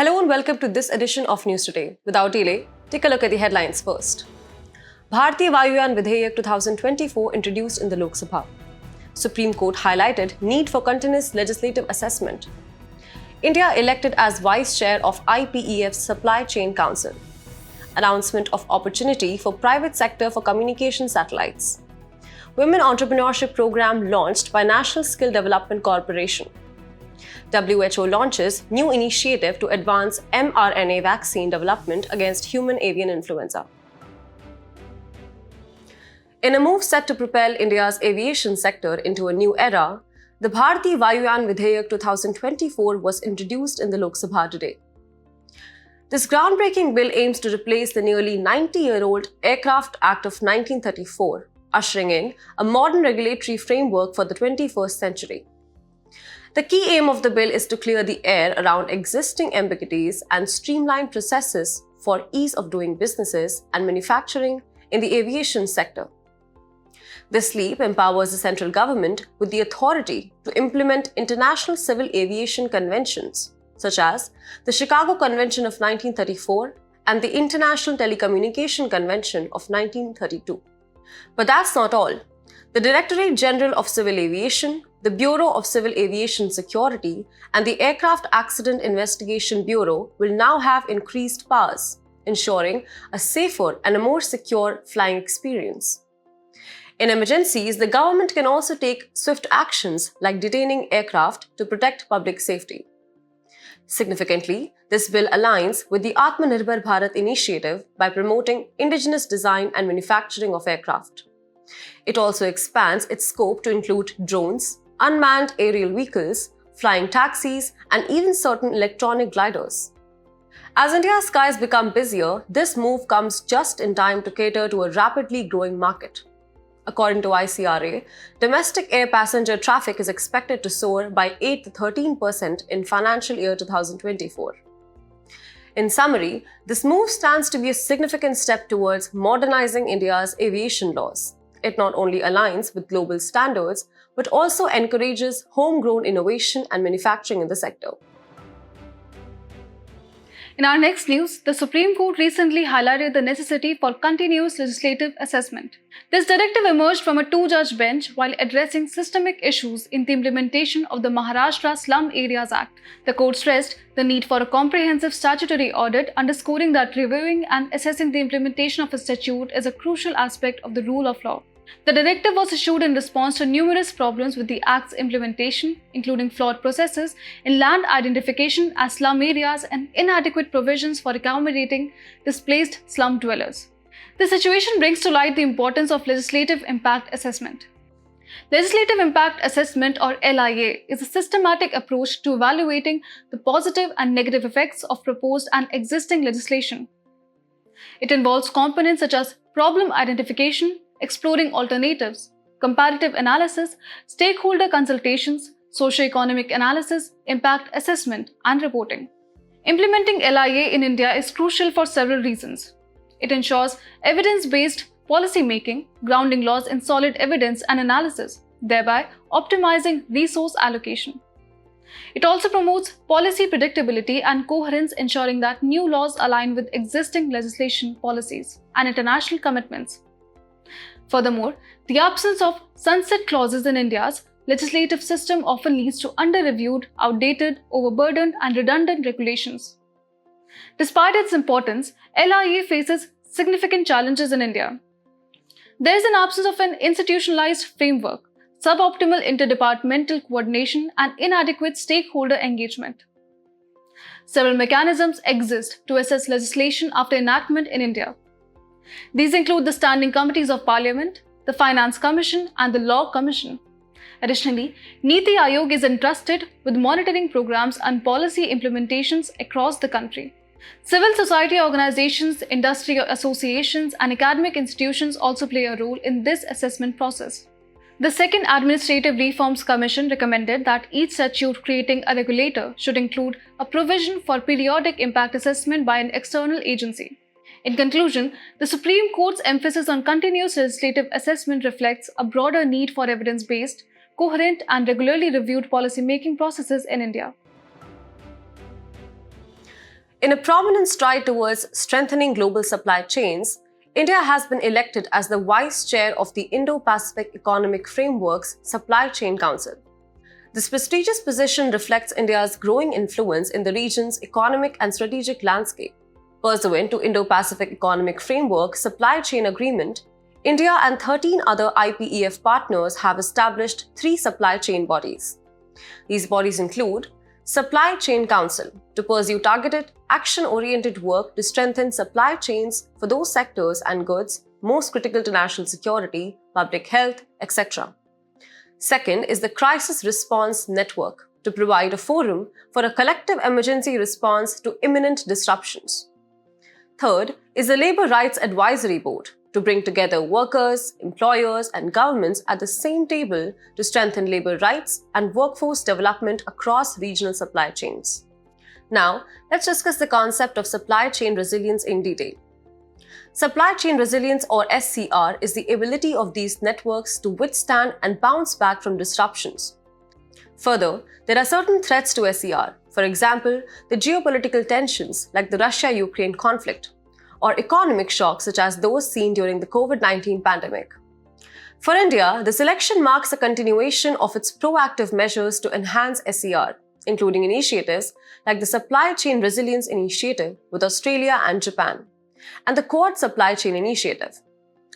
Hello and welcome to this edition of News Today. Without delay, take a look at the headlines first. Bharatiya Vayuyan Vidheyak 2024 introduced in the Lok Sabha. Supreme Court highlighted need for continuous legislative assessment. India elected as Vice Chair of IPEF Supply Chain Council. Announcement of opportunity for private sector for communication satellites. Women Entrepreneurship Program launched by National Skill Development Corporation. WHO launches new initiative to advance mRNA vaccine development against human avian influenza. In a move set to propel India's aviation sector into a new era, the Bharatiya Vayuyan Vidheyak 2024 was introduced in the Lok Sabha today. This groundbreaking bill aims to replace the nearly 90-year-old Aircraft Act of 1934, ushering in a modern regulatory framework for the 21st century. The key aim of the bill is to clear the air around existing ambiguities and streamline processes for ease of doing businesses and manufacturing in the aviation sector. This leap empowers the central government with the authority to implement international civil aviation conventions, such as the Chicago Convention of 1934 and the International Telecommunication Convention of 1932. But that's not all. The Directorate General of Civil Aviation, the Bureau of Civil Aviation Security, and the Aircraft Accident Investigation Bureau will now have increased powers, ensuring a safer and a more secure flying experience. In emergencies, the government can also take swift actions like detaining aircraft to protect public safety. Significantly, this bill aligns with the Atmanirbhar Bharat initiative by promoting indigenous design and manufacturing of aircraft. It also expands its scope to include drones, unmanned aerial vehicles, flying taxis, and even certain electronic gliders. As India's skies become busier, this move comes just in time to cater to a rapidly growing market. According to ICRA, domestic air passenger traffic is expected to soar by 8 to 13% in financial year 2024. In summary, this move stands to be a significant step towards modernizing India's aviation laws. It not only aligns with global standards, but also encourages homegrown innovation and manufacturing in the sector. In our next news, the Supreme Court recently highlighted the necessity for continuous legislative assessment. This directive emerged from a two-judge bench while addressing systemic issues in the implementation of the Maharashtra Slum Areas Act. The court stressed the need for a comprehensive statutory audit, underscoring that reviewing and assessing the implementation of a statute is a crucial aspect of the rule of law. The directive was issued in response to numerous problems with the Act's implementation, including flawed processes in land identification as slum areas and inadequate provisions for accommodating displaced slum dwellers. The situation brings to light the importance of legislative impact assessment. Legislative Impact Assessment, or LIA, is a systematic approach to evaluating the positive and negative effects of proposed and existing legislation. It involves components such as problem identification, exploring alternatives, comparative analysis, stakeholder consultations, socio-economic analysis, impact assessment, and reporting. Implementing LIA in India is crucial for several reasons. It ensures evidence-based policy making, grounding laws in solid evidence and analysis, thereby optimizing resource allocation. It also promotes policy predictability and coherence, ensuring that new laws align with existing legislation, policies, and international commitments. Furthermore, the absence of sunset clauses in India's legislative system often leads to under-reviewed, outdated, overburdened, and redundant regulations. Despite its importance, LIA faces significant challenges in India. There is an absence of an institutionalized framework, suboptimal interdepartmental coordination, and inadequate stakeholder engagement. Several mechanisms exist to assess legislation after enactment in India. These include the Standing Committees of Parliament, the Finance Commission, and the Law Commission. Additionally, Niti Aayog is entrusted with monitoring programs and policy implementations across the country. Civil society organizations, industry associations, and academic institutions also play a role in this assessment process. The Second Administrative Reforms Commission recommended that each statute creating a regulator should include a provision for periodic impact assessment by an external agency. In conclusion, the Supreme Court's emphasis on continuous legislative assessment reflects a broader need for evidence-based, coherent, and regularly reviewed policy-making processes in India. In a prominent stride towards strengthening global supply chains, India has been elected as the Vice Chair of the Indo-Pacific Economic Framework's Supply Chain Council. This prestigious position reflects India's growing influence in the region's economic and strategic landscape. Pursuant to Indo-Pacific Economic Framework Supply Chain Agreement, India and 13 other IPEF partners have established 3 supply chain bodies. These bodies include Supply Chain Council to pursue targeted, action-oriented work to strengthen supply chains for those sectors and goods most critical to national security, public health, etc. Second is the Crisis Response Network to provide a forum for a collective emergency response to imminent disruptions. Third is the Labour Rights Advisory Board to bring together workers, employers, and governments at the same table to strengthen labour rights and workforce development across regional supply chains. Now, let's discuss the concept of supply chain resilience in detail. Supply chain resilience, or SCR, is the ability of these networks to withstand and bounce back from disruptions. Further, there are certain threats to SCR, for example, the geopolitical tensions like the Russia-Ukraine conflict, or economic shocks such as those seen during the COVID-19 pandemic. For India, this election marks a continuation of its proactive measures to enhance SCR, including initiatives like the Supply Chain Resilience Initiative with Australia and Japan, and the Quad Supply Chain Initiative.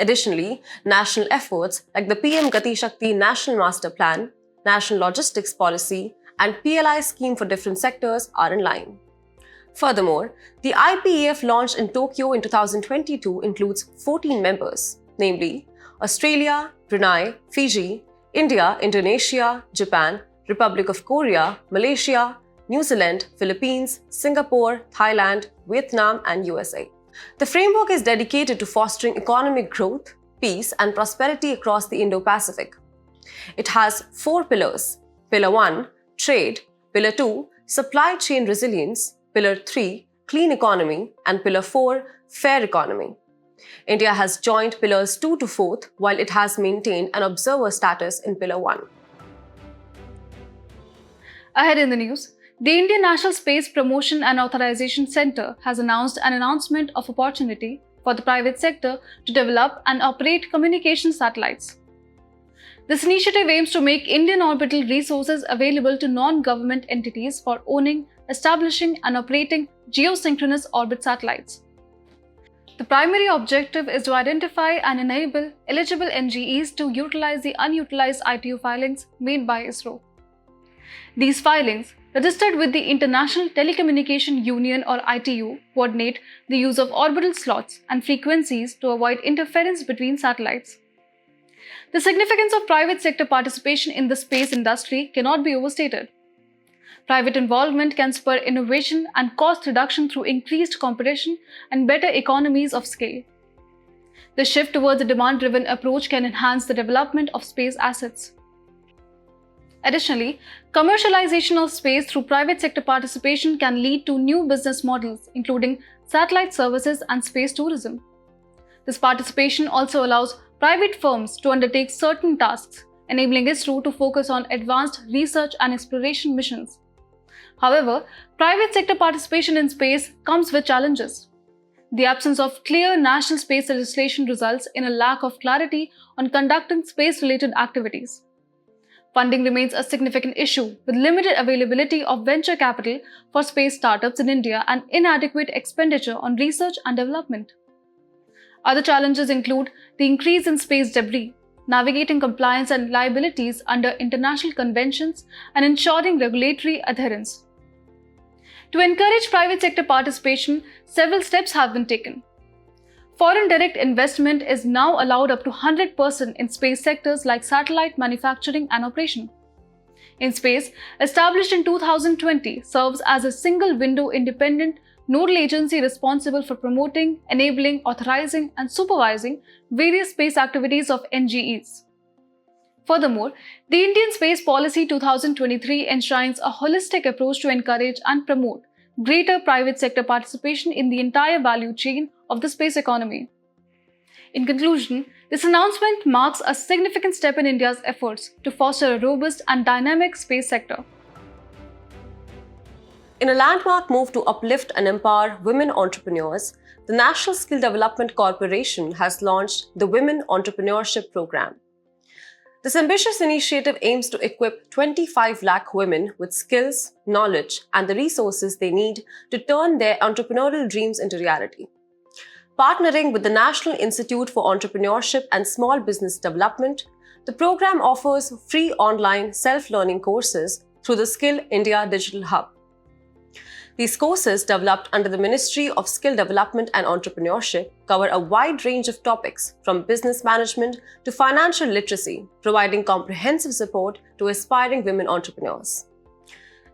Additionally, national efforts like the PM Gati Shakti National Master Plan, National Logistics Policy, and PLI scheme for different sectors are in line. Furthermore, the IPEF launched in Tokyo in 2022 includes 14 members, namely Australia, Brunei, Fiji, India, Indonesia, Japan, Republic of Korea, Malaysia, New Zealand, Philippines, Singapore, Thailand, Vietnam, and USA. The framework is dedicated to fostering economic growth, peace, and prosperity across the Indo-Pacific. It has 4 pillars: Pillar 1, Trade; Pillar 2, Supply Chain Resilience; Pillar 3, Clean Economy; and Pillar 4, Fair Economy. India has joined Pillars 2 to 4th, while it has maintained an observer status in Pillar 1. Ahead in the news, the Indian National Space Promotion and Authorization Centre has announced an announcement of opportunity for the private sector to develop and operate communication satellites. This initiative aims to make Indian orbital resources available to non-government entities for owning, establishing, and operating geosynchronous orbit satellites. The primary objective is to identify and enable eligible NGEs to utilize the unutilized ITU filings made by ISRO. These filings, registered with the International Telecommunication Union or ITU, coordinate the use of orbital slots and frequencies to avoid interference between satellites. The significance of private sector participation in the space industry cannot be overstated. Private involvement can spur innovation and cost reduction through increased competition and better economies of scale. The shift towards a demand-driven approach can enhance the development of space assets. Additionally, commercialization of space through private sector participation can lead to new business models, including satellite services and space tourism. This participation also allows private firms to undertake certain tasks, enabling ISRO to focus on advanced research and exploration missions. However, private sector participation in space comes with challenges. The absence of clear national space legislation results in a lack of clarity on conducting space-related activities. Funding remains a significant issue, with limited availability of venture capital for space startups in India and inadequate expenditure on research and development. Other challenges include the increase in space debris, navigating compliance and liabilities under international conventions, and ensuring regulatory adherence. To encourage private sector participation, several steps have been taken. Foreign direct investment is now allowed up to 100% in space sectors like satellite manufacturing and operation. In space, established in 2020, serves as a single window independent nodal agency responsible for promoting, enabling, authorizing, and supervising various space activities of NGEs. Furthermore, the Indian Space Policy 2023 enshrines a holistic approach to encourage and promote greater private sector participation in the entire value chain of the space economy. In conclusion, this announcement marks a significant step in India's efforts to foster a robust and dynamic space sector. In a landmark move to uplift and empower women entrepreneurs, the National Skill Development Corporation has launched the Women Entrepreneurship Program. This ambitious initiative aims to equip 25 lakh women with skills, knowledge, and the resources they need to turn their entrepreneurial dreams into reality. Partnering with the National Institute for Entrepreneurship and Small Business Development, the program offers free online self-learning courses through the Skill India Digital Hub. These courses, developed under the Ministry of Skill Development and Entrepreneurship, cover a wide range of topics from business management to financial literacy, providing comprehensive support to aspiring women entrepreneurs.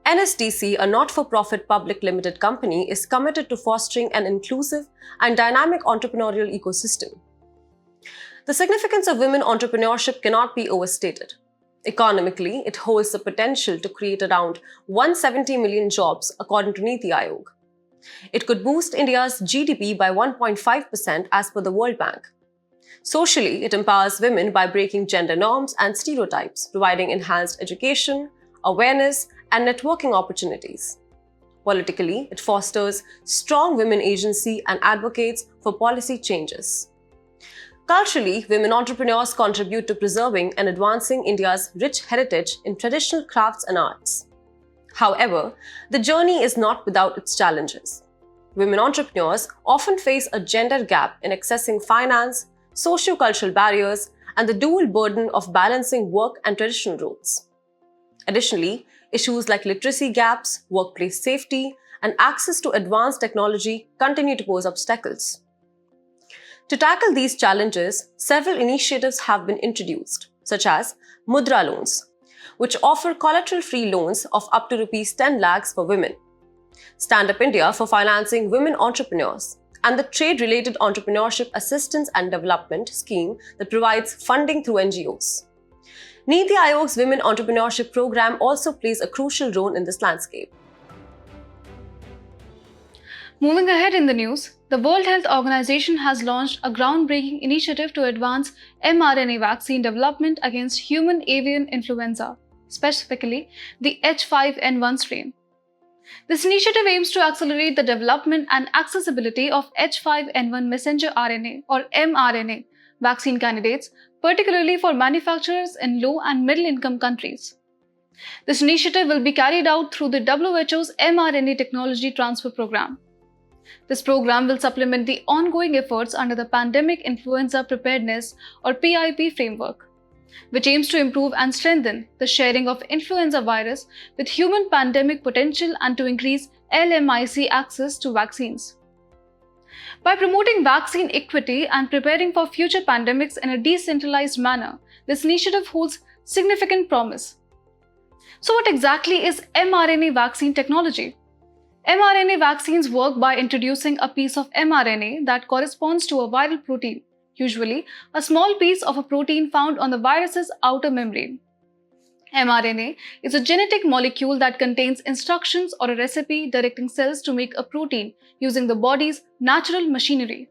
NSDC, a not-for-profit public limited company, is committed to fostering an inclusive and dynamic entrepreneurial ecosystem. The significance of women entrepreneurship cannot be overstated. Economically, it holds the potential to create around 170 million jobs, according to Niti Aayog. It could boost India's GDP by 1.5% as per the World Bank. Socially, it empowers women by breaking gender norms and stereotypes, providing enhanced education, awareness, and networking opportunities. Politically, it fosters strong women agency and advocates for policy changes. Culturally, women entrepreneurs contribute to preserving and advancing India's rich heritage in traditional crafts and arts. However, the journey is not without its challenges. Women entrepreneurs often face a gender gap in accessing finance, socio-cultural barriers, and the dual burden of balancing work and traditional roles. Additionally, issues like literacy gaps, workplace safety, and access to advanced technology continue to pose obstacles. To tackle these challenges, several initiatives have been introduced, such as Mudra loans, which offer collateral-free loans of up to Rs 10 lakhs for women, Stand Up India for financing women entrepreneurs, and the Trade-Related Entrepreneurship Assistance and Development Scheme that provides funding through NGOs. Niti Aayog's Women Entrepreneurship Program also plays a crucial role in this landscape. Moving ahead in the news, the World Health Organization has launched a groundbreaking initiative to advance mRNA vaccine development against human avian influenza, specifically the H5N1 strain. This initiative aims to accelerate the development and accessibility of H5N1 messenger RNA or mRNA vaccine candidates, particularly for manufacturers in low and middle income countries. This initiative will be carried out through the WHO's mRNA Technology Transfer Program. This program will supplement the ongoing efforts under the Pandemic Influenza Preparedness or PIP framework, which aims to improve and strengthen the sharing of influenza virus with human pandemic potential and to increase LMIC access to vaccines. By promoting vaccine equity and preparing for future pandemics in a decentralized manner, this initiative holds significant promise. So what exactly is mRNA vaccine technology? mRNA vaccines work by introducing a piece of mRNA that corresponds to a viral protein, usually a small piece of a protein found on the virus's outer membrane. mRNA is a genetic molecule that contains instructions or a recipe directing cells to make a protein using the body's natural machinery.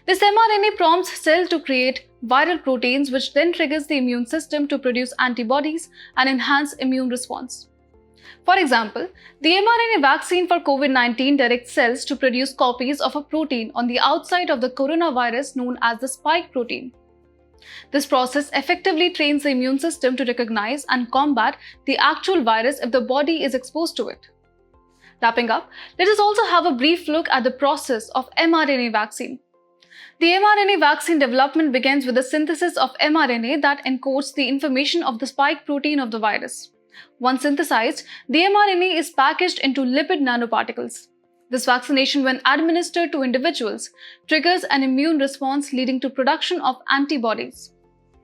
This mRNA prompts cells to create viral proteins, which then triggers the immune system to produce antibodies and enhance immune response. For example, the mRNA vaccine for COVID-19 directs cells to produce copies of a protein on the outside of the coronavirus known as the spike protein. This process effectively trains the immune system to recognize and combat the actual virus if the body is exposed to it. Wrapping up, let us also have a brief look at the process of mRNA vaccine. The mRNA vaccine development begins with the synthesis of mRNA that encodes the information of the spike protein of the virus. Once synthesized, the mRNA is packaged into lipid nanoparticles. This vaccination, when administered to individuals, triggers an immune response leading to production of antibodies.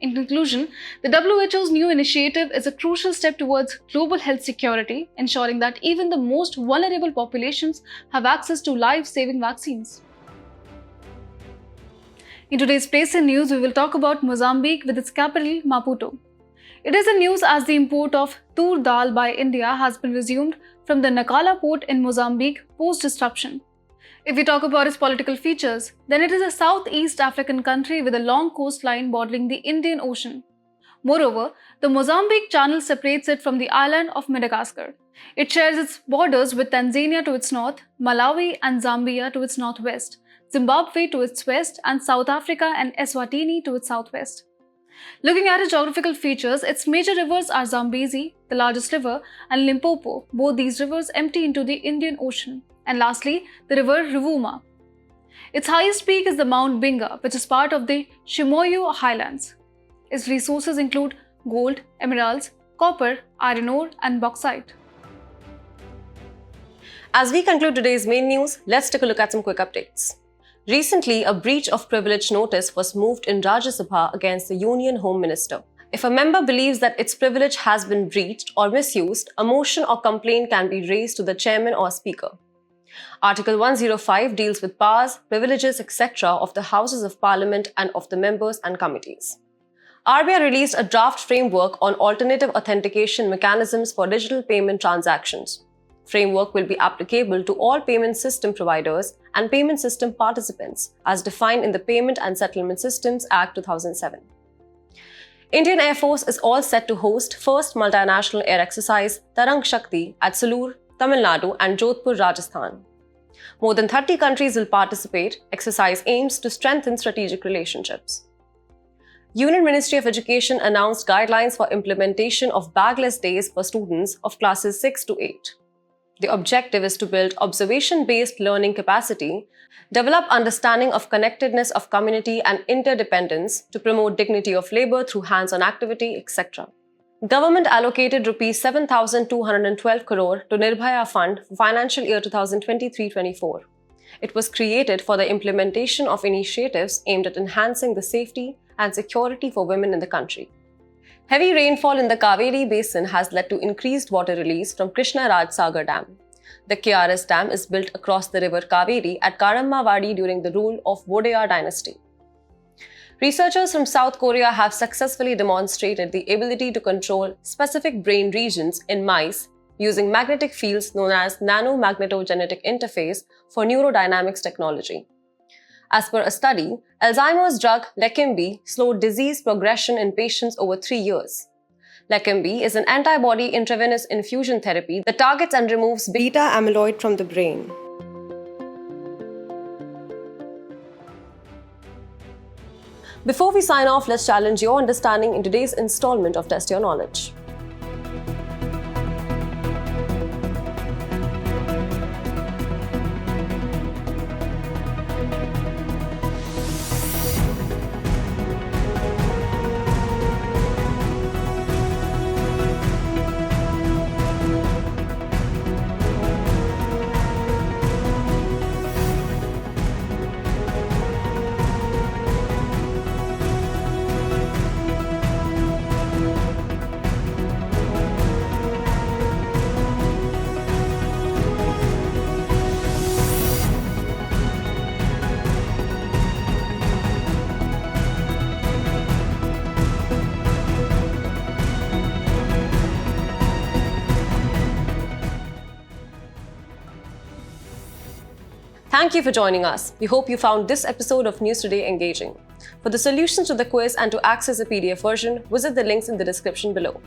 In conclusion, the WHO's new initiative is a crucial step towards global health security, ensuring that even the most vulnerable populations have access to life-saving vaccines. In today's Place in News, we will talk about Mozambique with its capital, Maputo. It is in news as the import of tur dal by India has been resumed from the Nacala port in Mozambique post-disruption. If we talk about its political features, then it is a Southeast African country with a long coastline bordering the Indian Ocean. Moreover, the Mozambique Channel separates it from the island of Madagascar. It shares its borders with Tanzania to its north, Malawi and Zambia to its northwest, Zimbabwe to its west, and South Africa and Eswatini to its southwest. Looking at its geographical features, its major rivers are Zambezi, the largest river, and Limpopo. Both these rivers empty into the Indian Ocean. And lastly, the river Ruvuma. Its highest peak is the Mount Binga, which is part of the Shimoyu Highlands. Its resources include gold, emeralds, copper, iron ore, and bauxite. As we conclude today's main news, let's take a look at some quick updates. Recently, a breach of privilege notice was moved in Rajya Sabha against the Union Home Minister. If a member believes that its privilege has been breached or misused, a motion or complaint can be raised to the chairman or speaker. Article 105 deals with powers, privileges, etc. of the Houses of Parliament and of the members and committees. RBI released a draft framework on alternative authentication mechanisms for digital payment transactions. Framework will be applicable to all payment system providers and payment system participants as defined in the Payment and Settlement Systems Act 2007. Indian Air Force is all set to host first multinational air exercise Tarang Shakti at Salur, Tamil Nadu and Jodhpur, Rajasthan. More than 30 countries will participate. Exercise aims to strengthen strategic relationships. Union Ministry of Education announced guidelines for implementation of bagless days for students of classes 6 to 8. The objective is to build observation-based learning capacity, develop understanding of connectedness of community and interdependence to promote dignity of labor through hands-on activity, etc. Government allocated Rs 7,212 crore to Nirbhaya Fund for financial year 2023-24. It was created for the implementation of initiatives aimed at enhancing the safety and security for women in the country. Heavy rainfall in the Kaveri Basin has led to increased water release from Krishna Raj Sagar Dam. The KRS Dam is built across the river Kaveri at Karammavadi during the rule of Vodeyar dynasty. Researchers from South Korea have successfully demonstrated the ability to control specific brain regions in mice using magnetic fields known as nanomagnetogenetic interface for neurodynamics technology. As per a study, Alzheimer's drug Leqembi slowed disease progression in patients over 3 years. Leqembi is an antibody intravenous infusion therapy that targets and removes beta amyloid from the brain. Before we sign off, let's challenge your understanding in today's installment of Test Your Knowledge. Thank you for joining us. We hope you found this episode of News Today engaging. For the solutions to the quiz and to access the PDF version, visit the links in the description below.